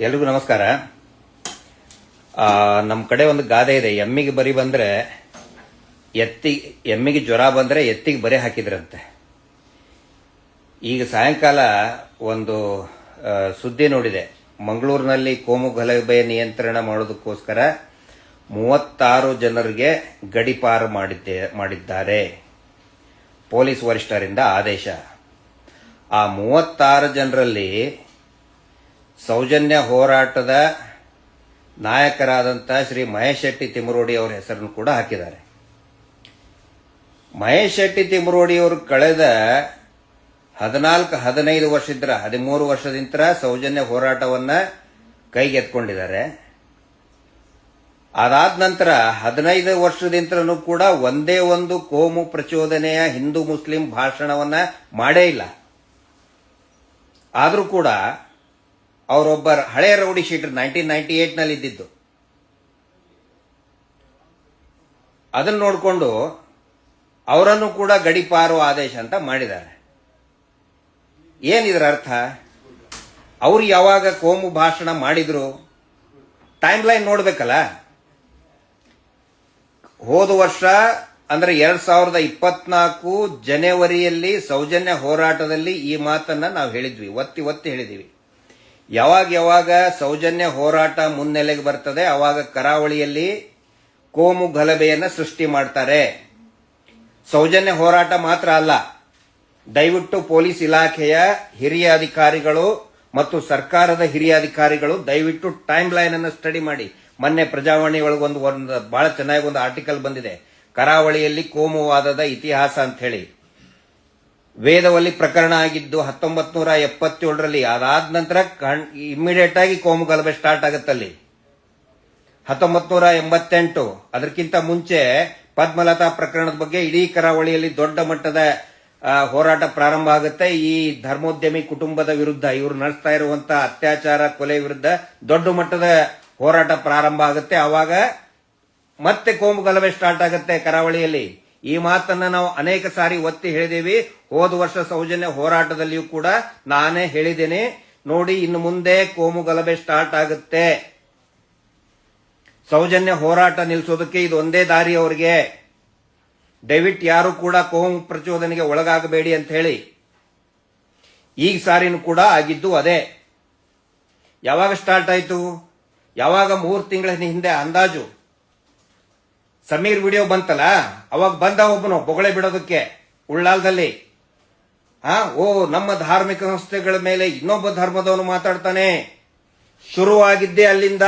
ಎಲ್ರಿಗೂ ನಮಸ್ಕಾರ. ನಮ್ಮ ಕಡೆ ಒಂದು ಗಾದೆ ಇದೆ, ಎಮ್ಮಿಗೆ ಬರಿ ಬಂದ್ರೆ ಎಮ್ಮಿಗೆ ಜ್ವರ ಬಂದ್ರೆ ಎತ್ತಿಗೆ ಬರೆ ಹಾಕಿದ್ರಂತೆ. ಈಗ ಸಾಯಂಕಾಲ ಒಂದು ಸುದ್ದಿ ನೋಡಿದೆ. ಮಂಗಳೂರಿನಲ್ಲಿ ಕೋಮು ಗಲಭೆ ನಿಯಂತ್ರಣ ಮಾಡೋದಕ್ಕೋಸ್ಕರ 36 ಜನರಿಗೆ ಗಡಿಪಾರು ಮಾಡಿದ್ದಾರೆ. ಪೊಲೀಸ್ ವರಿಷ್ಠರಿಂದ ಆದೇಶ. ಆ 36 ಜನರಲ್ಲಿ ಸೌಜನ್ಯ ಹೋರಾಟದ ನಾಯಕರಾದಂಥ ಶ್ರೀ ಮಹೇಶ್ ಶೆಟ್ಟಿ ತಿಮರೋಡಿ ಅವರ ಹೆಸರನ್ನು ಕೂಡ ಹಾಕಿದ್ದಾರೆ. ಮಹೇಶ್ ಶೆಟ್ಟಿ ತಿಮರೋಡಿ ಅವರು ಕಳೆದ 14-15 ವರ್ಷದಿಂದ 13 ವರ್ಷದಿಂದ ಸೌಜನ್ಯ ಹೋರಾಟವನ್ನ ಕೈಗೆತ್ಕೊಂಡಿದ್ದಾರೆ. ಅದಾದ ನಂತರ 15 ವರ್ಷದಿಂದಲೂ ಕೂಡ ಒಂದೇ ಒಂದು ಕೋಮು ಪ್ರಚೋದನೆಯ ಹಿಂದೂ ಮುಸ್ಲಿಂ ಭಾಷಣವನ್ನ ಮಾಡೇ ಇಲ್ಲ. ಆದರೂ ಕೂಡ ಅವರೊಬ್ಬ ಹಳೆಯ ರೌಡಿ ಶೀಟರ್ 1998 ನಲ್ಲಿ ಇದ್ದಿದ್ದು. ಅದನ್ನು ನೋಡಿಕೊಂಡು ಅವರನ್ನು ಕೂಡ ಗಡಿಪಾರು ಆದೇಶ ಅಂತ ಮಾಡಿದ್ದಾರೆ. ಏನಿದ್ರ ಅರ್ಥ? ಅವ್ರು ಯಾವಾಗ ಕೋಮು ಭಾಷಣ ಮಾಡಿದ್ರು ಟೈಮ್ ಲೈನ್ ನೋಡ್ಬೇಕಲ್ಲ. ಹೋದ ವರ್ಷ ಅಂದ್ರೆ 2024 ಜನವರಿಯಲ್ಲಿ ಸೌಜನ್ಯ ಹೋರಾಟದಲ್ಲಿ ಈ ಮಾತನ್ನ ನಾವು ಹೇಳಿದ್ವಿ, ಒತ್ತಿ ಹೇಳಿದೀವಿ. ಯಾವಾಗ ಸೌಜನ್ಯ ಹೋರಾಟ ಮುನ್ನೆಲೆಗೆ ಬರ್ತದೆ ಅವಾಗ ಕರಾವಳಿಯಲ್ಲಿ ಕೋಮು ಗಲಭೆಯನ್ನ ಸೃಷ್ಟಿ ಮಾಡ್ತಾರೆ. ಸೌಜನ್ಯ ಹೋರಾಟ ಮಾತ್ರ ಅಲ್ಲ, ದಯವಿಟ್ಟು ಪೊಲೀಸ್ ಇಲಾಖೆಯ ಹಿರಿಯ ಅಧಿಕಾರಿಗಳು ಮತ್ತು ಸರ್ಕಾರದ ಹಿರಿಯ ಅಧಿಕಾರಿಗಳು ದಯವಿಟ್ಟು ಟೈಮ್ ಲೈನ್ ಅನ್ನು ಸ್ಟಡಿ ಮಾಡಿ. ಮೊನ್ನೆ ಪ್ರಜಾವಾಣಿ ಒಳಗೊಂದು ಬಹಳ ಚೆನ್ನಾಗಿ ಒಂದು ಆರ್ಟಿಕಲ್ ಬಂದಿದೆ, ಕರಾವಳಿಯಲ್ಲಿ ಕೋಮುವಾದದ ಇತಿಹಾಸ ಅಂತ ಹೇಳಿ. ವೇದವಲ್ಲಿ ಪ್ರಕರಣ ಆಗಿದ್ದು 1977ರಲ್ಲಿ. ಅದಾದ ನಂತರ ಇಮ್ಮಿಡಿಯೇಟ್ ಆಗಿ ಕೋಮು ಗಲಭೆ ಸ್ಟಾರ್ಟ್ ಆಗುತ್ತಲ್ಲಿ 1988. ಅದಕ್ಕಿಂತ ಮುಂಚೆ ಪದ್ಮಲತಾ ಪ್ರಕರಣದ ಬಗ್ಗೆ ಇಡೀ ಕರಾವಳಿಯಲ್ಲಿ ದೊಡ್ಡ ಮಟ್ಟದ ಹೋರಾಟ ಪ್ರಾರಂಭ ಆಗುತ್ತೆ. ಈ ಧರ್ಮೋದ್ಯಮಿ ಕುಟುಂಬದ ವಿರುದ್ಧ, ಇವರು ನಡೆಸ್ತಾ ಇರುವಂತಹ ಅತ್ಯಾಚಾರ ಕೊಲೆ ವಿರುದ್ಧ ದೊಡ್ಡ ಮಟ್ಟದ ಹೋರಾಟ ಪ್ರಾರಂಭ ಆಗುತ್ತೆ. ಆವಾಗ ಮತ್ತೆ ಕೋಮು ಗಲಭೆ ಸ್ಟಾರ್ಟ್ ಆಗುತ್ತೆ ಕರಾವಳಿಯಲ್ಲಿ. ಈ ಮಾತನ್ನ ನಾವು ಅನೇಕ ಸಾರಿ ಒತ್ತಿ ಹೇಳಿದೇವಿ. ಹೋದ ವರ್ಷ ಸೌಜನ್ಯ ಹೋರಾಟದಲ್ಲಿಯೂ ಕೂಡ ನಾನೇ ಹೇಳಿದ್ದೇನೆ, ನೋಡಿ ಇನ್ನು ಮುಂದೆ ಕೋಮು ಗಲಭೆ ಸ್ಟಾರ್ಟ್ ಆಗುತ್ತೆ. ಸೌಜನ್ಯ ಹೋರಾಟ ನಿಲ್ಲಿಸೋದಕ್ಕೆ ಇದು ಒಂದೇ ದಾರಿ ಅವರಿಗೆ. ದಯವಿಟ್ಟು ಯಾರು ಕೂಡ ಕೋಮು ಪ್ರಚೋದನೆಗೆ ಒಳಗಾಗಬೇಡಿ ಅಂತ ಹೇಳಿ. ಈಗ ಸಾರಿನೂ ಕೂಡ ಆಗಿದ್ದು ಅದೇ. ಯಾವಾಗ ಸ್ಟಾರ್ಟ್ ಆಯ್ತು? ಯಾವಾಗ 3 ತಿಂಗಳ ಹಿಂದೆ ಅಂದಾಜು ಸಮೀರ್ ವಿಡಿಯೋ ಬಂತಲ್ಲ, ಅವಾಗ ಬಂದ ಒಬ್ಬನು ಬೊಗಳೆ ಬಿಡೋದಕ್ಕೆ ಉಳ್ಳಾಲದಲ್ಲಿ. ನಮ್ಮ ಧಾರ್ಮಿಕ ಸಂಸ್ಥೆಗಳ ಮೇಲೆ ಇನ್ನೊಬ್ಬ ಧರ್ಮದವನು ಮಾತಾಡ್ತಾನೆ. ಶುರುವಾಗಿದ್ದೇ ಅಲ್ಲಿಂದ.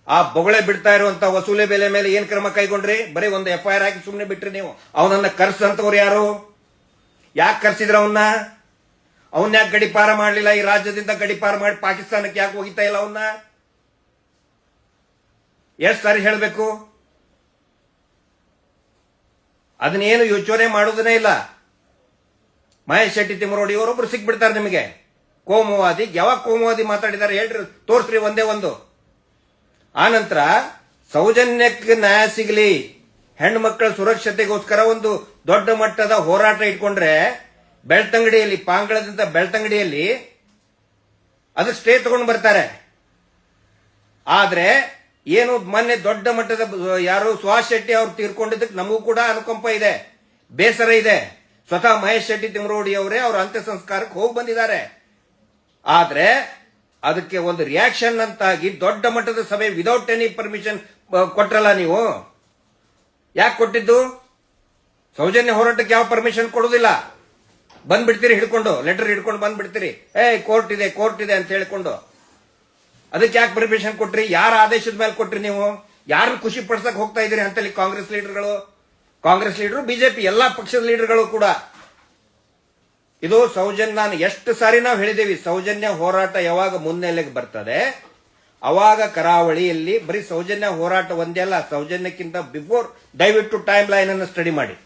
ಆ ಬೊಗಳೆ ಬಿಡ್ತಾ ಇರುವಂತ ವಸೂಲಿ ಬೆಲೆ ಮೇಲೆ ಏನ್ ಕ್ರಮ ಕೈಗೊಂಡ್ರಿ? ಬರೀ ಒಂದು FIR ಹಾಕಿ ಸುಮ್ಮನೆ ಬಿಟ್ರಿ ನೀವು. ಅವನನ್ನ ಕರ್ಸಂತವ್ರು ಯಾರು? ಯಾಕೆ ಕರ್ಸಿದ್ರ ಅವನ್ನ? ಅವನ್ ಯಾಕೆ ಗಡಿಪಾರ ಮಾಡಲಿಲ್ಲ? ಈ ರಾಜ್ಯದಿಂದ ಗಡಿಪಾರ ಮಾಡಿ ಪಾಕಿಸ್ತಾನಕ್ಕೆ ಯಾಕೆ ಹೋಗಿತಾ ಇಲ್ಲ ಅವನ್ನ? ಎಷ್ಟು ಸಾರಿ ಹೇಳಬೇಕು? ಅದನ್ನೇನು ಯೋಚನೆ ಮಾಡೋದನ್ನೇ ಇಲ್ಲ. ಮಹೇಶ್ ಶೆಟ್ಟಿ ತಿಮರೋಡಿ ಅವರೊಬ್ರು ಸಿಕ್ಬಿಡ್ತಾರೆ ನಿಮಗೆ ಕೋಮುವಾದಿ. ಯಾವಾಗ ಕೋಮುವಾದಿ ಮಾತಾಡಿದ್ದಾರೆ ಹೇಳ್ರಿ, ತೋರ್ಸ್ರಿ ಒಂದೇ ಒಂದು. ಆನಂತರ ಸೌಜನ್ಯಕ್ಕೆ ನ್ಯಾಯ ಸಿಗಲಿ, ಹೆಣ್ಣು ಮಕ್ಕಳ ಸುರಕ್ಷತೆಗೋಸ್ಕರ ಒಂದು ದೊಡ್ಡ ಮಟ್ಟದ ಹೋರಾಟ ಇಟ್ಕೊಂಡ್ರೆ ಬೆಳ್ತಂಗಡಿಯಲ್ಲಿ, ಪಾಂಗಳದಿಂದ ಬೆಳ್ತಂಗಡಿಯಲ್ಲಿ ಅದಕ್ಕೆ ಸ್ಟೇ ತಗೊಂಡು ಬರ್ತಾರೆ. ಆದ್ರೆ ಏನು ಮೊನ್ನೆ ದೊಡ್ಡ ಮಟ್ಟದ ಯಾರು ಸುಹಾಸ್ ಶೆಟ್ಟಿ ಅವ್ರು ತೀರ್ಕೊಂಡಿದ್ದಕ್ಕೆ ನಮಗೂ ಕೂಡ ಅನುಕಂಪ ಇದೆ, ಬೇಸರ ಇದೆ. ಸ್ವತಃ ಮಹೇಶ್ ಶೆಟ್ಟಿ ತಿಮರೋಡಿ ಅವರೇ ಅವ್ರ ಅಂತ್ಯ ಸಂಸ್ಕಾರಕ್ಕೆ ಹೋಗಿ ಬಂದಿದ್ದಾರೆ. ಆದ್ರೆ ಅದಕ್ಕೆ ಒಂದು ರಿಯಾಕ್ಷನ್ ಅಂತಾಗಿ ದೊಡ್ಡ ಮಟ್ಟದ ಸಭೆ ವಿದೌಟ್ ಎನಿ ಪರ್ಮಿಷನ್ ಕೊಟ್ರಲ್ಲ ನೀವು. ಯಾಕೆ ಕೊಟ್ಟಿದ್ದು? ಸೌಜನ್ಯ ಹೋರಾಟಕ್ಕೆ ಯಾವ ಪರ್ಮಿಷನ್ ಕೊಡುದಿಲ್ಲ. ಬಂದ್ಬಿಡ್ತೀರಿ ಹಿಡ್ಕೊಂಡು, ಲೆಟರ್ ಹಿಡ್ಕೊಂಡು ಬಂದ್ಬಿಡ್ತೀರಿ. ಕೋರ್ಟ್ ಇದೆ ಅಂತ ಹೇಳ್ಕೊಂಡು. ಅದಕ್ಕೆ ಯಾಕೆ ಪರ್ಮಿಷನ್ ಕೊಟ್ರಿ? ಯಾರ ಆದೇಶದ ಮೇಲೆ ಕೊಟ್ರಿ ನೀವು? ಯಾರು ಖುಷಿ ಪಡಿಸಕ್ ಹೋಗ್ತಾ ಇದ್ದೀರಿ ಅಂತಲ್ಲಿ ಕಾಂಗ್ರೆಸ್ ಲೀಡರ್, ಬಿಜೆಪಿ ಎಲ್ಲಾ ಪಕ್ಷದ ಲೀಡರ್ಗಳು ಕೂಡ. ಇದು ಸೌಜನ್ಯ, ನಾನು ಎಷ್ಟು ಸಾರಿ ನಾವು ಹೇಳಿದೇವಿ, ಸೌಜನ್ಯ ಹೋರಾಟ ಯಾವಾಗ ಮುನ್ನೆಲೆಗೆ ಬರ್ತದೆ ಅವಾಗ ಕರಾವಳಿಯಲ್ಲಿ ಬರೀ ಸೌಜನ್ಯ ಹೋರಾಟ ಒಂದೇ ಅಲ್ಲ, ಸೌಜನ್ಯಕ್ಕಿಂತ ಬಿಫೋರ್ ದಯವಿಟ್ಟು ಟೈಮ್ ಲೈನ್ ಅನ್ನು ಸ್ಟಡಿ ಮಾಡಿ.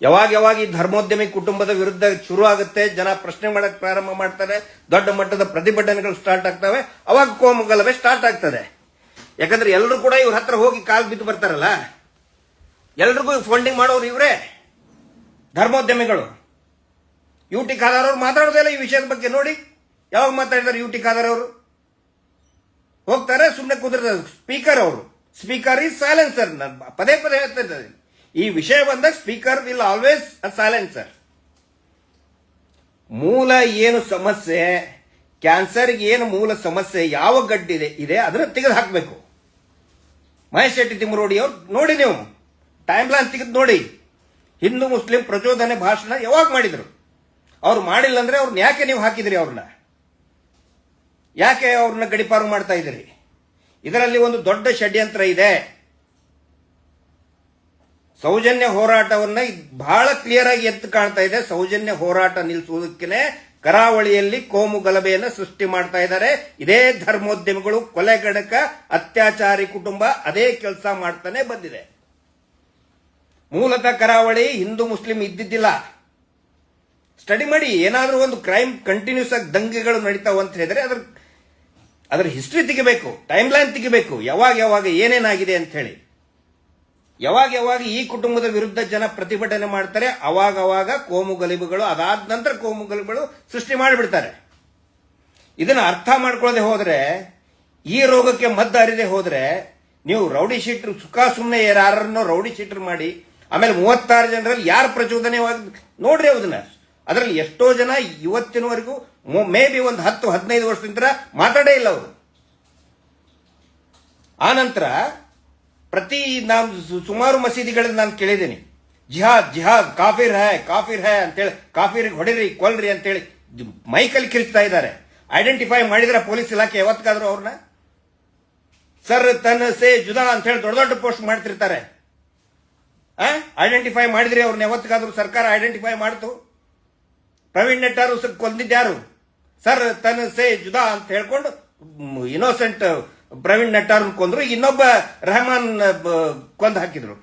ಯಾವಾಗ ಈ ಧರ್ಮೋದ್ಯಮಿ ಕುಟುಂಬದ ವಿರುದ್ಧ ಶುರು ಆಗುತ್ತೆ, ಜನ ಪ್ರಶ್ನೆ ಮಾಡಕ್ ಪ್ರಾರಂಭ ಮಾಡ್ತಾರೆ, ದೊಡ್ಡ ಮಟ್ಟದ ಪ್ರತಿಭಟನೆಗಳು ಸ್ಟಾರ್ಟ್ ಆಗ್ತವೆ, ಅವಾಗ ಕೋಮು ಗಲಭೆ ಸ್ಟಾರ್ಟ್ ಆಗ್ತದೆ. ಯಾಕಂದ್ರೆ ಎಲ್ಲರೂ ಕೂಡ ಇವ್ರ ಹತ್ರ ಹೋಗಿ ಕಾಲ್ ಬಿದ್ದು ಬರ್ತಾರಲ್ಲ, ಎಲ್ರಿಗೂ ಫಂಡಿಂಗ್ ಮಾಡೋರು ಇವರೇ ಧರ್ಮೋದ್ಯಮಿಗಳು. ಯುಟಿ ಖಾದರ್ ಅವರು ಮಾತಾಡೋದಿಲ್ಲ ಈ ವಿಷಯದ ಬಗ್ಗೆ. ನೋಡಿ ಯಾವಾಗ ಮಾತಾಡಿದಾರೆ ಯು ಟಿ ಖಾದರ್ ಅವರು? ಹೋಗ್ತಾರೆ ಸುಮ್ಮನೆ ಕುದುರ್ತಾರೆ. ಸ್ಪೀಕರ್ ಅವರು, ಸ್ಪೀಕರ್ ಈಸ್ ಸೈಲೆನ್ಸರ್. ನಾನು ಪದೇ ಪದೇ ಹೇಳ್ತಾ ಇದ್ದಾರೆ, ಈ ವಿಷಯ ಬಂದಾಗ speaker will always a silencer. ಮೂಲ ಏನು ಸಮಸ್ಯೆ, ಕ್ಯಾನ್ಸರ್ಗೆ ಏನು ಮೂಲ ಸಮಸ್ಯೆ, ಯಾವ ಗಡ್ಡಿದೆ ಇದೆ ಅದನ್ನು ತೆಗೆದು ಹಾಕಬೇಕು. ಮಹೇಶ್ ಶೆಟ್ಟಿ ತಿಮ್ಮರೋಡಿ ಅವ್ರು ನೋಡಿ, ನೀವು ಟೈಮ್ ಲೈನ್ ತೆಗೆದು ನೋಡಿ. ಹಿಂದೂ ಮುಸ್ಲಿಂ ಪ್ರಚೋದನೆ ಭಾಷಣ ಯಾವಾಗ ಮಾಡಿದ್ರು? ಅವ್ರು ಮಾಡಿಲ್ಲ ಅಂದ್ರೆ ಅವ್ರನ್ನ ಯಾಕೆ ನೀವು ಹಾಕಿದ್ರಿ? ಅವ್ರನ್ನ ಯಾಕೆ ಅವ್ರನ್ನ ಗಡಿಪಾರು ಮಾಡ್ತಾ ಇದ್ದೀರಿ? ಇದರಲ್ಲಿ ಒಂದು ದೊಡ್ಡ ಷಡ್ಯಂತ್ರ ಇದೆ. ಸೌಜನ್ಯ ಹೋರಾಟವನ್ನ ಬಹಳ ಕ್ಲಿಯರ್ ಆಗಿ ಎತ್ತು ಕಾಣ್ತಾ ಇದೆ. ಸೌಜನ್ಯ ಹೋರಾಟ ನಿಲ್ಲಿಸುವುದಕ್ಕೆ ಕರಾವಳಿಯಲ್ಲಿ ಕೋಮು ಗಲಭೆಯನ್ನು ಸೃಷ್ಟಿ ಮಾಡ್ತಾ ಇದ್ದಾರೆ. ಇದೇ ಧರ್ಮೋದ್ಯಮಿಗಳು, ಕೊಲೆಗಡಕ, ಅತ್ಯಾಚಾರಿ ಕುಟುಂಬ ಅದೇ ಕೆಲಸ ಮಾಡ್ತಾನೆ ಬಂದಿದೆ. ಮೂಲತಃ ಕರಾವಳಿ ಹಿಂದೂ ಮುಸ್ಲಿಂ ಇದ್ದಿದ್ದಿಲ್ಲ. ಸ್ಟಡಿ ಮಾಡಿ, ಏನಾದರೂ ಒಂದು ಕ್ರೈಮ್ ಕಂಟಿನ್ಯೂಸ್ ಆಗಿ ದಂಗೆಗಳು ನಡೀತಾವ ಅಂತ ಹೇಳಿದ್ರೆ ಅದರ ಹಿಸ್ಟ್ರಿ ತೆಗಿಬೇಕು, ಟೈಮ್ ಲೈನ್ ತೆಗಿಬೇಕು, ಯಾವಾಗ ಏನೇನಾಗಿದೆ ಅಂತ ಹೇಳಿ. ಯಾವಾಗ ಈ ಕುಟುಂಬದ ವಿರುದ್ಧ ಜನ ಪ್ರತಿಭಟನೆ ಮಾಡ್ತಾರೆ, ಅವಾಗ ಕೋಮು ಗಲಭೆಗಳು, ಅದಾದ ನಂತರ ಕೋಮು ಗಲಭೆಗಳು ಸೃಷ್ಟಿ ಮಾಡಿಬಿಡ್ತಾರೆ. ಇದನ್ನ ಅರ್ಥ ಮಾಡ್ಕೊಳ್ಳದೆ ಹೋದ್ರೆ, ಈ ರೋಗಕ್ಕೆ ಮದ್ದು ಅರಿದೆ ಹೋದ್ರೆ, ನೀವು ರೌಡಿ ಶೀಟರ್ ಸುಖ ಸುಮ್ಮನೆ ಯಾರನ್ನೋ ರೌಡಿ ಶೀಟರ್ ಮಾಡಿ ಆಮೇಲೆ 36 ಜನರಲ್ಲಿ ಯಾರು ಪ್ರಚೋದನೆವಾಗಿ ನೋಡ್ರಿ ಅದನ್ನ. ಅದರಲ್ಲಿ ಎಷ್ಟೋ ಜನ ಇವತ್ತಿನವರೆಗೂ ಮೇ ಬಿ ಒಂದು 10-15 ವರ್ಷದಿಂದ ಮಾತಾಡೇ ಇಲ್ಲ ಅವರು. ಆನಂತರ ನಾನು ಸುಮಾರು ಮಸೀದಿಗಳಲ್ಲಿ ನಾನು ಕೇಳಿದ್ದೀನಿ, ಜಿಹಾದ್ ಕಾಫಿರ್ ಹೈ ಅಂತೇಳಿ, ಕಾಫಿರಿಗೆ ಹೊಡಿರಿ ಕೊಲ್ರಿ ಅಂತೇಳಿ ಮೈಕಲ್ಲಿ ಕಿರಿಸ್ತಾ ಇದ್ದಾರೆ. ಐಡೆಂಟಿಫೈ ಮಾಡಿದ್ರೆ ಪೊಲೀಸ್ ಇಲಾಖೆ ಯಾವತ್ತಾದ್ರೂ ಅವ್ರನ್ನ ಸರ್ ತನ್ ಸೇ ಜುದಾ ಅಂತ ಹೇಳಿ ದೊಡ್ಡ ದೊಡ್ಡ ಪೋಸ್ಟ್ ಮಾಡ್ತಿರ್ತಾರೆ. ಐಡೆಂಟಿಫೈ ಮಾಡಿದ್ರಿ ಅವ್ರನ್ನ ಯಾವತ್ತಾದ್ರೂ ಸರ್ಕಾರ ಐಡೆಂಟಿಫೈ ಮಾಡ್ತು? ಪ್ರವೀಣ್ ನೆಟ್ಟಾರು ಕೊಂದಿದ್ಯಾರು? ಸರ್ ತನ್ ಸೇ ಜುದಾ ಅಂತ ಹೇಳ್ಕೊಂಡು ಇನ್ನೋಸೆಂಟ್ ಪ್ರವೀಣ್ ನೆಟ್ಟಾರ್ ಕೊಂದ್ರು, ಇನ್ನೊಬ್ಬ ರೆಹಮಾನ್ ಕೊಂದು ಹಾಕಿದ್ರು.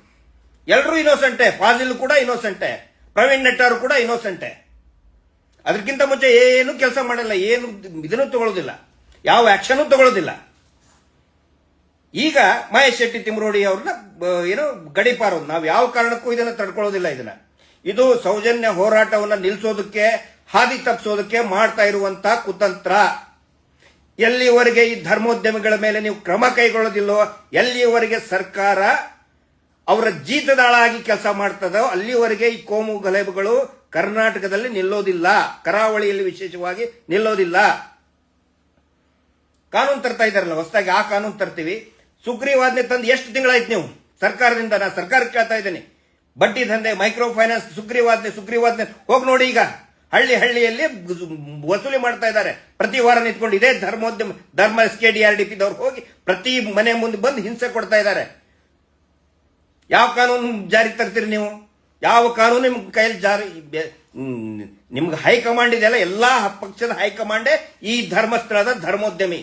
ಎಲ್ಲರೂ ಇನ್ನೋಸೆಂಟೆ. ಫಾಜಿಲ್ ಕೂಡ ಇನ್ನೋಸೆಂಟೆ, ಪ್ರವೀಣ್ ನೆಟ್ಟಾರು ಕೂಡ ಇನ್ನೋಸೆಂಟೆ. ಅದಕ್ಕಿಂತ ಮುಂಚೆ ಏನು ಕೆಲಸ ಮಾಡಲ್ಲ, ಏನು ಇದನ್ನು ತಗೊಳ್ಳೋದಿಲ್ಲ, ಯಾವ ಆಕ್ಷನ್ ತಗೊಳ್ಳೋದಿಲ್ಲ. ಈಗ ಮಹೇಶ್ ಶೆಟ್ಟಿ ತಿಮ್ಮರೋಡಿ ಅವ್ರನ್ನ ಏನೋ ಗಡಿಪಾರು, ನಾವು ಯಾವ ಕಾರಣಕ್ಕೂ ಇದನ್ನು ತಡ್ಕೊಳ್ಳೋದಿಲ್ಲ. ಇದು ಸೌಜನ್ಯ ಹೋರಾಟವನ್ನು ನಿಲ್ಲಿಸೋದಕ್ಕೆ, ಹಾದಿ ತಪ್ಪಿಸೋದಕ್ಕೆ ಮಾಡ್ತಾ ಇರುವಂತಹ ಕುತಂತ್ರ. ಎಲ್ಲಿಯವರೆಗೆ ಈ ಧರ್ಮೋದ್ಯಮಿಗಳ ಮೇಲೆ ನೀವು ಕ್ರಮ ಕೈಗೊಳ್ಳೋದಿಲ್ಲೋ, ಎಲ್ಲಿಯವರೆಗೆ ಸರ್ಕಾರ ಅವರ ಜೀತದಾಳಾಗಿ ಕೆಲಸ ಮಾಡ್ತದೋ ಅಲ್ಲಿಯವರೆಗೆ ಈ ಕೋಮು ಗಲಭೆಗಳು ಕರ್ನಾಟಕದಲ್ಲಿ ನಿಲ್ಲೋದಿಲ್ಲ, ಕರಾವಳಿಯಲ್ಲಿ ವಿಶೇಷವಾಗಿ ನಿಲ್ಲೋದಿಲ್ಲ. ಕಾನೂನು ತರ್ತಾ ಇದ್ದಾರಲ್ಲ ಹೊಸದಾಗಿ, ಆ ಕಾನೂನು ತರ್ತೀವಿ. ಸುಗ್ರೀವಾಜ್ಞೆ ತಂದು ಎಷ್ಟು ತಿಂಗಳಾಯ್ತು ನೀವು ಸರ್ಕಾರದಿಂದ? ನಾನು ಸರ್ಕಾರಕ್ಕೆ ಕೇಳ್ತಾ ಇದ್ದೇನೆ. ಬಡ್ಡಿ ದಂಧೆ, ಮೈಕ್ರೋ ಫೈನಾನ್ಸ್, ಸುಗ್ರೀವಾಜ್ಞೆ ಹೋಗಿ ನೋಡಿ. ಈಗ ಹಳ್ಳಿಯಲ್ಲಿ ವಸೂಲಿ ಮಾಡ್ತಾ ಇದ್ದಾರೆ. ಪ್ರತಿ ವಾರ ನಿಂತ್ಕೊಂಡು ಇದೇ ಧರ್ಮ SKDRDP ದವ್ರು ಹೋಗಿ ಪ್ರತಿ ಮನೆ ಮುಂದೆ ಬಂದು ಹಿಂಸೆ ಕೊಡ್ತಾ ಇದ್ದಾರೆ. ಯಾವ ಕಾನೂನು ಜಾರಿಗೆ ತರ್ತೀರಿ ನೀವು? ಯಾವ ಕಾನೂನು ನಿಮ್ ಕೈಯಲ್ಲಿ ಜಾರಿ? ನಿಮ್ಗೆ ಹೈಕಮಾಂಡ್ ಇದೆಯಲ್ಲ, ಎಲ್ಲಾ ಪಕ್ಷದ ಹೈಕಮಾಂಡೇ ಈ ಧರ್ಮಸ್ಥಳದ ಧರ್ಮೋದ್ಯಮಿ.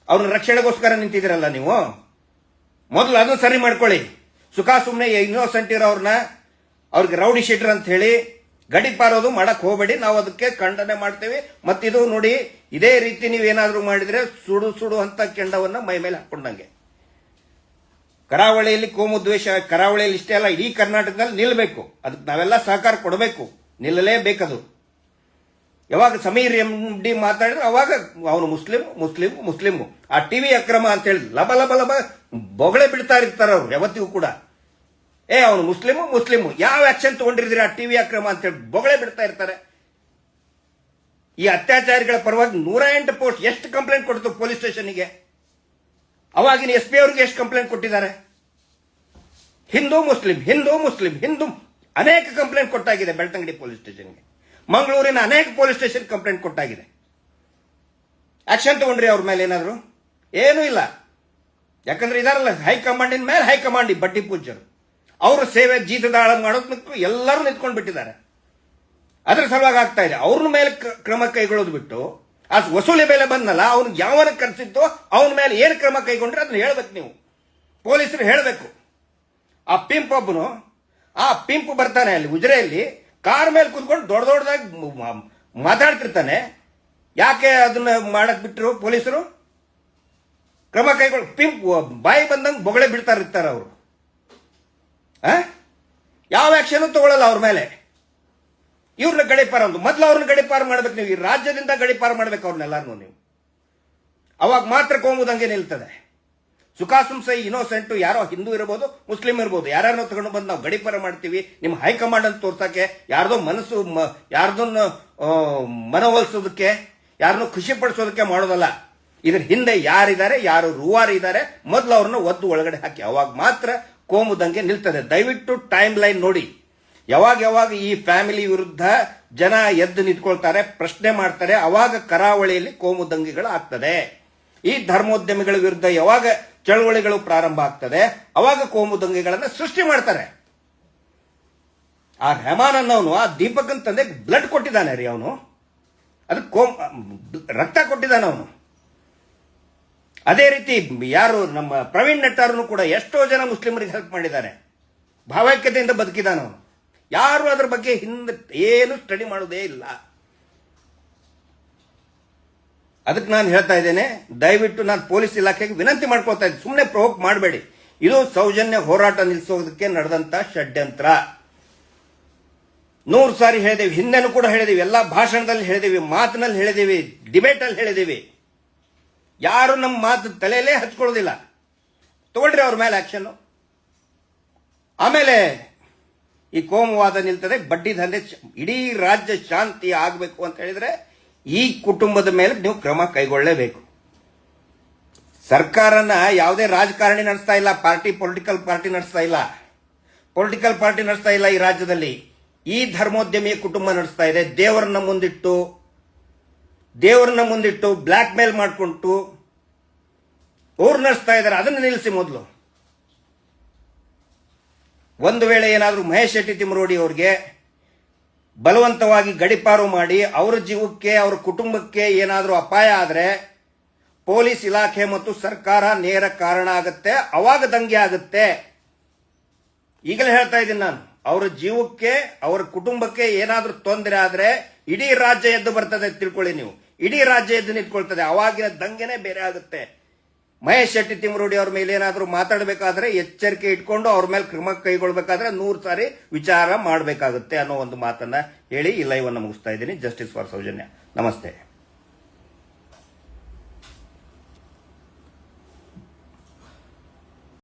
ಅವ್ರನ್ನ ರಕ್ಷಣೆಗೋಸ್ಕರ ನಿಂತಿದ್ದೀರಲ್ಲ ನೀವು. ಮೊದಲು ಅದನ್ನು ಸರಿ ಮಾಡ್ಕೊಳ್ಳಿ. ಸುಖ ಸುಮ್ಮನೆ ಇನ್ನೋಸೆಂಟ್ ಇರೋರ್ನ ಅವ್ರಿಗೆ ರೌಡಿ ಶೀಟರ್ ಅಂತ ಹೇಳಿ ಗಡಿಪಾರೋದು ಮಾಡಕ್ ಹೋಗಬೇಡಿ. ನಾವು ಅದಕ್ಕೆ ಖಂಡನೆ ಮಾಡ್ತೇವೆ. ಮತ್ತಿದು ನೋಡಿ, ಇದೇ ರೀತಿ ನೀವೇನಾದ್ರೂ ಮಾಡಿದ್ರೆ ಸುಡು ಅಂತ ಕೆಂಡವನ್ನ ಮೈ ಮೇಲೆ ಹಾಕೊಂಡಂಗೆ. ಕರಾವಳಿಯಲ್ಲಿ ಕೋಮು ದ್ವೇಷ, ಕರಾವಳಿಯಲ್ಲಿ ಇಷ್ಟೇ ಅಲ್ಲ, ಇಡೀ ಕರ್ನಾಟಕದಲ್ಲಿ ನಿಲ್ಲಬೇಕು. ಅದಕ್ಕೆ ನಾವೆಲ್ಲ ಸಹಕಾರ ಕೊಡಬೇಕು, ನಿಲ್ಲಲೇಬೇಕದು. ಯಾವಾಗ ಸಮೀರ್ MD ಮಾತಾಡಿದ್ರೆ ಅವಾಗ ಅವನು ಮುಸ್ಲಿಂ ಆ ಟಿವಿ ಅಕ್ರಮ ಅಂತ ಹೇಳಿ ಲಬ ಬೊಗಳೆ ಬಿಡ್ತಾ ಇರ್ತಾರೆ ಅವ್ರು ಯಾವತ್ತಿಗೂ ಕೂಡ. ಅವನು ಮುಸ್ಲಿಂ ಯಾವ ಆಕ್ಷನ್ ತಗೊಂಡಿರಿದ್ರಿ ಆ ಟಿವಿ ಅಕ್ರಮ ಅಂತ ಹೇಳಿ ಬೊಗಳೆ ಬಿಡ್ತಾ ಇರ್ತಾರೆ. ಈ ಅತ್ಯಾಚಾರಿಗಳ ಪರವಾಗಿ 108 ಪೋಸ್ಟ್ ಎಷ್ಟು ಕಂಪ್ಲೇಂಟ್ ಕೊಡ್ತು ಪೊಲೀಸ್ ಸ್ಟೇಷನ್ಗೆ? ಅವಾಗಿನ SP ಅವ್ರಿಗೆ ಎಷ್ಟು ಕಂಪ್ಲೇಂಟ್ ಕೊಟ್ಟಿದ್ದಾರೆ? ಹಿಂದೂ ಮುಸ್ಲಿಂ ಅನೇಕ ಕಂಪ್ಲೇಂಟ್ ಕೊಟ್ಟಾಗಿದೆ. ಬೆಳ್ತಂಗಡಿ ಪೊಲೀಸ್ ಸ್ಟೇಷನ್ಗೆ, ಮಂಗಳೂರಿನ ಅನೇಕ ಪೊಲೀಸ್ ಸ್ಟೇಷನ್ ಕಂಪ್ಲೇಂಟ್ ಕೊಟ್ಟಾಗಿದೆ. ಆಕ್ಷನ್ ತಗೊಂಡ್ರಿ ಅವ್ರ ಮೇಲೆ ಏನಾದ್ರು? ಏನೂ ಇಲ್ಲ. ಯಾಕಂದ್ರೆ ಇದಾರಲ್ಲ ಹೈಕಮಾಂಡಿನ ಮೇಲೆ ಹೈಕಮಾಂಡ್ ಬಡ್ಡಿ ಪೂಜ್ಯರು, ಅವ್ರ ಸೇವೆ ಜೀತದಾಳ ಮಾಡೋದಕ್ಕೂ ಎಲ್ಲರೂ ನಿಂತ್ಕೊಂಡು ಬಿಟ್ಟಿದ್ದಾರೆ. ಅದ್ರ ಸಲುವಾಗಿ ಆಗ್ತಾ ಇದೆ. ಅವ್ರ ಮೇಲೆ ಕ್ರಮ ಕೈಗೊಳ್ಳೋದು ಬಿಟ್ಟು ಆ ವಸೂಲಿ ಬೆಲೆ ಬಂದಲ್ಲ, ಅವ್ನು ಯಾವನ ಕರ್ಸಿದ್ದೋ ಅವನ ಮೇಲೆ ಏನು ಕ್ರಮ ಕೈಗೊಂಡ್ರೆ ಅದನ್ನ ಹೇಳ್ಬೇಕು. ನೀವು ಪೊಲೀಸರು ಹೇಳಬೇಕು. ಆ ಪಿಂಪ್ ಬರ್ತಾನೆ ಅಲ್ಲಿ ಉಜಿರೆಯಲ್ಲಿ, ಕಾರ್ ಮೇಲೆ ಕುತ್ಕೊಂಡು ದೊಡ್ಡದಾಗಿ ಮಾತಾಡ್ತಿರ್ತಾನೆ. ಯಾಕೆ ಅದನ್ನ ಮಾಡಕ್ ಬಿಟ್ರು ಪೊಲೀಸರು? ಕ್ರಮ ಕೈಗೊಳ್ಳಿ. ಬಾಯಿ ಬಂದಂಗೆ ಬೊಗಳೆ ಬಿಡ್ತಾ ಇರ್ತಾರೆ ಅವರು. ಯಾವ ಆಕ್ಷನ್ ತಗೊಳ್ಳಲ್ಲ ಅವ್ರ ಮೇಲೆ. ಇವ್ರನ್ನ ಗಡೀಪಾರ ಒಂದು ಮೊದಲು ಅವ್ರನ್ನ ಗಡೀಪಾರ ಮಾಡ್ಬೇಕು. ನೀವು ಈ ರಾಜ್ಯದಿಂದ ಗಡೀಪಾರ ಮಾಡ್ಬೇಕು ಅವ್ರನ್ನೆಲ್ಲಾರು ನೀವು. ಅವಾಗ ಮಾತ್ರ ಕೋಮುದಂಗೆ ನಿಲ್ತದೆ. ಸುಖಾಸುಂಸೈ ಇನ್ನೋಸೆಂಟ್ ಯಾರೋ ಹಿಂದೂ ಇರಬಹುದು, ಮುಸ್ಲಿಂ ಇರಬಹುದು, ಯಾರನ್ನೋ ತಗೊಂಡು ಬಂದು ನಾವು ಗಡೀಪಾರ ಮಾಡ್ತೀವಿ ನಿಮ್ಮ ಹೈಕಮಾಂಡ್ ಅಂತ ತೋರ್ಸಕ್ಕೆ, ಯಾರ್ದೋ ಮನಸ್ಸು ಯಾರ್ದನ್ನ ಮನವೊಲಿಸೋದಕ್ಕೆ, ಯಾರನ್ನೋ ಖುಷಿ ಪಡಿಸೋದಕ್ಕೆ ಮಾಡೋದಲ್ಲ. ಇದ್ರ ಹಿಂದೆ ಯಾರಿದ್ದಾರೆ, ಯಾರು ರೂವಾರಿ ಇದ್ದಾರೆ, ಮೊದಲು ಅವ್ರನ್ನ ಒದ್ದು ಒಳಗಡೆ ಹಾಕಿ. ಅವಾಗ ಮಾತ್ರ ಕೋಮುದಂಗೆ ನಿಲ್ತದೆ. ದಯವಿಟ್ಟು ಟೈಮ್ ಲೈನ್ ನೋಡಿ. ಯಾವಾಗ ಈ ಫ್ಯಾಮಿಲಿ ವಿರುದ್ಧ ಜನ ಎದ್ದು ನಿಂತ್ಕೊಳ್ತಾರೆ, ಪ್ರಶ್ನೆ ಮಾಡ್ತಾರೆ, ಅವಾಗ ಕರಾವಳಿಯಲ್ಲಿ ಕೋಮುದಂಗೆಗಳು ಆಗ್ತದೆ. ಈ ಧರ್ಮೋದ್ಯಮಿಗಳ ವಿರುದ್ಧ ಯಾವಾಗ ಚಳವಳಿಗಳು ಪ್ರಾರಂಭ ಆಗ್ತದೆ, ಅವಾಗ ಕೋಮುದಂಗೆಗಳನ್ನ ಸೃಷ್ಟಿ ಮಾಡ್ತಾರೆ. ಆ ರೆಹಮಾನ್ ಅನ್ನೋನು ಆ ದೀಪಕನ್ ತಂದೆ ಬ್ಲಡ್ ಕೊಟ್ಟಿದ್ದಾನೆ ರೀ, ಅವನು ಅದಕ್ಕೆ ರಕ್ತ ಕೊಟ್ಟಿದ್ದಾನೆ ಅವನು. ಅದೇ ರೀತಿ ಯಾರು ನಮ್ಮ ಪ್ರವೀಣ್ ನೆಟ್ಟಾರ್ನು ಕೂಡ ಎಷ್ಟೋ ಜನ ಮುಸ್ಲಿಮರಿಗೆ ಹೆಲ್ಪ್ ಮಾಡಿದ್ದಾರೆ, ಭಾವೈಕ್ಯತೆಯಿಂದ ಬದುಕಿದ್ದಾನೆ ಅವನು. ಯಾರು ಅದ್ರ ಬಗ್ಗೆ ಹಿಂದೆ ಏನು ಸ್ಟಡಿ ಮಾಡೋದೇ ಇಲ್ಲ. ಅದಕ್ಕೆ ನಾನು ಹೇಳ್ತಾ ಇದ್ದೇನೆ, ದಯವಿಟ್ಟು ನಾನು ಪೊಲೀಸ್ ಇಲಾಖೆಗೆ ವಿನಂತಿ ಮಾಡ್ಕೊಳ್ತಾ ಇದ್ದೀನಿ, ಸುಮ್ಮನೆ ಪ್ರವೋಕ್ ಮಾಡಬೇಡಿ. ಇದು ಸೌಜನ್ಯ ಹೋರಾಟ ನಿಲ್ಲಿಸೋದಕ್ಕೆ ನಡೆದಂತ ಷಡ್ಯಂತ್ರ. 100 ಸಾರಿ ಹೇಳಿದೇವಿ, ಹಿಂದೆನೂ ಕೂಡ ಹೇಳಿದೀವಿ, ಎಲ್ಲಾ ಭಾಷಣದಲ್ಲಿ ಹೇಳಿದೀವಿ, ಮಾತಿನಲ್ಲಿ ಹೇಳಿದೀವಿ, ಡಿಬೇಟ್ ಅಲ್ಲಿ ಹೇಳಿದೀವಿ. ಯಾರು ನಮ್ಮ ಮಾತು ತಲೆಯಲ್ಲೇ ಹಚ್ಕೊಳ್ಳೋದಿಲ್ಲ. ತಗೊಳ್ರಿ ಅವ್ರ ಮೇಲೆ ಆಕ್ಷನ್. ಆಮೇಲೆ ಈ ಕೋಮುವಾದ ನಿಲ್ತದೆ, ಬಡ್ಡಿ ದಂಧೆ, ಇಡೀ ರಾಜ್ಯ ಶಾಂತಿ ಆಗಬೇಕು ಅಂತ ಹೇಳಿದ್ರೆ ಈ ಕುಟುಂಬದ ಮೇಲೆ ನೀವು ಕ್ರಮ ಕೈಗೊಳ್ಳಲೇಬೇಕು. ಸರ್ಕಾರನ ಯಾವುದೇ ರಾಜಕಾರಣಿ ನಡೆಸ್ತಾ ಇಲ್ಲ, ಪೊಲಿಟಿಕಲ್ ಪಾರ್ಟಿ ನಡೆಸ್ತಾ ಇಲ್ಲ ಈ ರಾಜ್ಯದಲ್ಲಿ. ಈ ಧರ್ಮೋದ್ಯಮಿಯ ಕುಟುಂಬ ನಡೆಸ್ತಾ ಇದೆ. ದೇವರನ್ನ ಮುಂದಿಟ್ಟು ಬ್ಲಾಕ್ ಮೇಲ್ ಮಾಡಿಕೊಂಡು ಅವ್ರು ನಡೆಸ್ತಾ ಇದ್ದಾರೆ. ಅದನ್ನು ನಿಲ್ಲಿಸಿ ಮೊದಲು. ಒಂದು ವೇಳೆ ಏನಾದರೂ ಮಹೇಶ್ ಶೆಟ್ಟಿ ತಿಮರೋಡಿ ಅವ್ರಿಗೆ ಬಲವಂತವಾಗಿ ಗಡಿಪಾರು ಮಾಡಿ ಅವರ ಜೀವಕ್ಕೆ, ಅವರ ಕುಟುಂಬಕ್ಕೆ ಏನಾದರೂ ಅಪಾಯ ಆದರೆ ಪೊಲೀಸ್ ಇಲಾಖೆ ಮತ್ತು ಸರ್ಕಾರ ನೇರ ಕಾರಣ ಆಗುತ್ತೆ, ಅವಾಗ ದಂಗೆ ಆಗುತ್ತೆ. ಈಗಲೇ ಹೇಳ್ತಾ ಇದ್ದೀನಿ ನಾನು, ಅವರ ಜೀವಕ್ಕೆ, ಅವರ ಕುಟುಂಬಕ್ಕೆ ಏನಾದರೂ ತೊಂದರೆ ಆದರೆ ಇಡೀ ರಾಜ್ಯ ಎದ್ದು ಬರ್ತದೆ, ತಿಳ್ಕೊಳ್ಳಿ ನೀವು. ಇಡೀ ರಾಜ್ಯ ಎದ್ದು ನಿಂತ್ಕೊಳ್ತದೆ, ಅವಾಗಿನ ದಂಗೆನೇ ಬೇರೆ ಆಗುತ್ತೆ. ಮಹೇಶ್ ಶೆಟ್ಟಿ ತಿಮರೋಡಿ ಅವ್ರ ಮೇಲೆ ಏನಾದರೂ ಮಾತಾಡಬೇಕಾದ್ರೆ ಎಚ್ಚರಿಕೆ ಇಟ್ಕೊಂಡು ಅವ್ರ ಮೇಲೆ ಕ್ರಮ ಕೈಗೊಳ್ಳಬೇಕಾದ್ರೆ 100 ಸಾರಿ ವಿಚಾರ ಮಾಡಬೇಕಾಗುತ್ತೆ ಅನ್ನೋ ಒಂದು ಮಾತನ್ನ ಹೇಳಿ ಈ ಲೈವ್ ಅನ್ನು ಮುಗಿಸ್ತಾ ಇದ್ದೀನಿ. Justice for Soujanya. ನಮಸ್ತೆ.